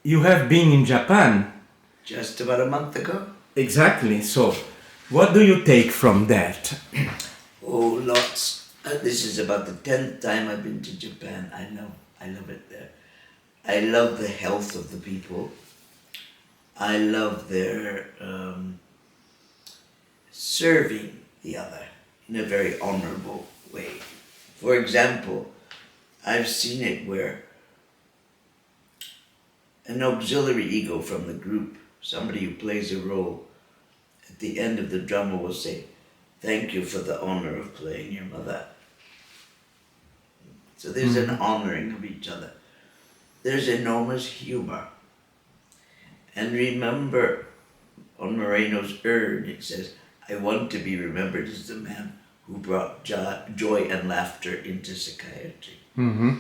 you have been in Japan. Just about a month ago. Exactly. So, what do you take from that? Oh, lots. This is about the 10th time I've been to Japan. I love it there. I love the health of the people. I love their serving the other in a very honorable way. For example, I've seen it where an auxiliary ego from the group, somebody who plays a role, at the end of the drama will say, "Thank you for the honor of playing your mother." So there's an honoring of each other. There's enormous humor. And remember, on Moreno's urn, it says, "I want to be remembered as the man who brought joy and laughter into psychiatry." Mm-hmm.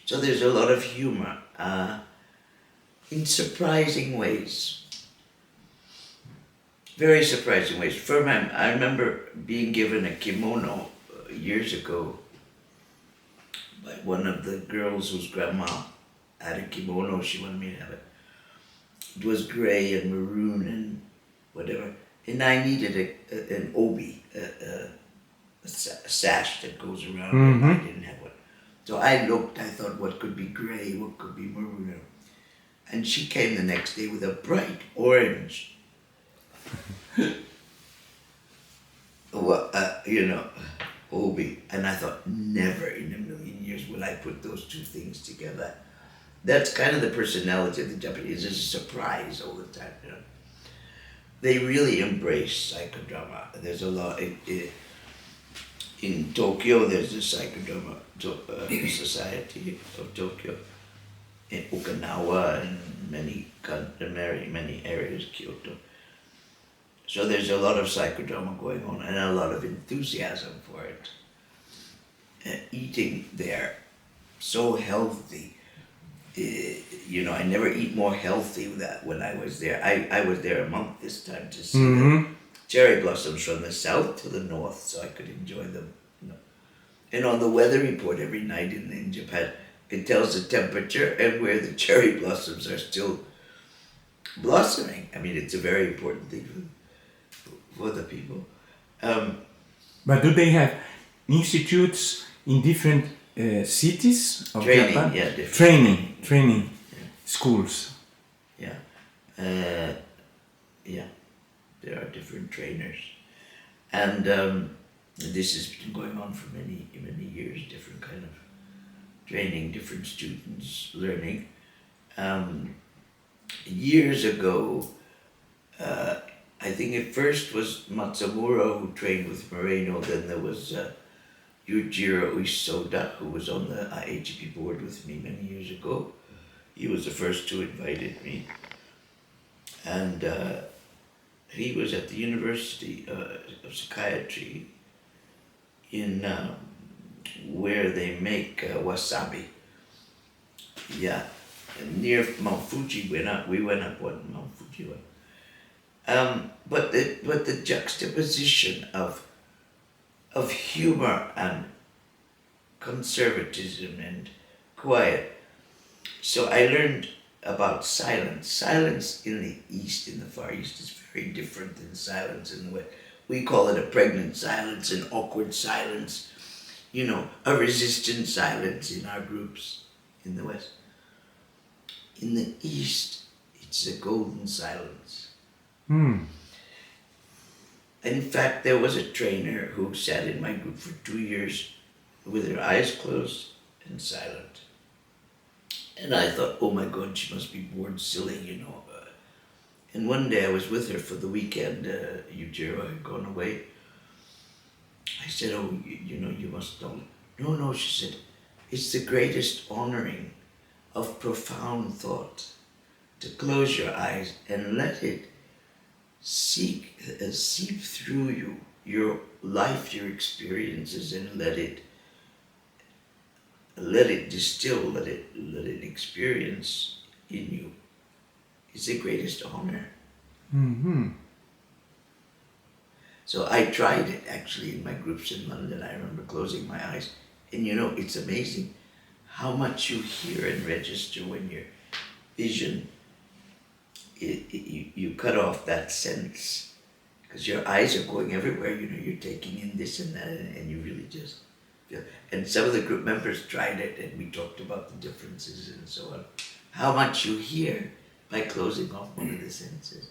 So there's a lot of humor in surprising ways. Very surprising ways. I remember being given a kimono years ago by one of the girls whose grandma had a kimono. She wanted me to have it. It was gray and maroon and whatever. And I needed an obi, a sash that goes around, and I didn't have one. So I looked, I thought, what could be gray, what could be maroon? And she came the next day with a bright orange, obi. And I thought, never in a million years will I put those two things together. That's kind of the personality of the Japanese. It's a surprise all the time. They really embrace psychodrama. There's a lot. In Tokyo, there's the Psychodrama Society of Tokyo. In Okinawa and many areas, Kyoto. So there's a lot of psychodrama going on and a lot of enthusiasm for it. Eating there, so healthy. I never eat more healthy than when I was there. I was there a month this time to see the cherry blossoms from the south to the north, so I could enjoy them. And on the weather report every night in Japan, it tells the temperature and where the cherry blossoms are still blossoming. I mean, it's a very important thing for the people. But do they have institutes in different cities of Training, Japan? yeah, different. Training schools. Yeah. There are different trainers. And this has been going on for many, many years, different kind of training, different students learning. Years ago, I think at first was Matsumura who trained with Moreno, then there was Yujiro Isoda, who was on the IHP board with me many years ago. He was the first who invited me. And he was at the University of Psychiatry in where they make wasabi. Yeah, near Mount Fuji. We went up Mount Fuji. But the juxtaposition of humor and conservatism and quiet. So I learned about silence. Silence in the East, in the Far East, is very different than silence in the West. We call it a pregnant silence, an awkward silence, a resistant silence in our groups in the West. In the East, it's a golden silence. In fact, there was a trainer who sat in my group for 2 years with her eyes closed and silent. And I thought, oh my God, she must be bored silly, And one day I was with her for the weekend. Yujiro had gone away. I said, oh, you must know. No, she said, it's the greatest honoring of profound thought to close your eyes and let it seep through you, your life, your experiences, and let it distill, let it experience in you. It's the greatest honor. So I tried it actually in my groups in London. I remember closing my eyes, and it's amazing how much you hear and register when you're vision, you cut off that sense because your eyes are going everywhere. You know, you're taking in this and that, and you really just feel. And some of the group members tried it, and we talked about the differences and so on. How much you hear by closing off one of the senses.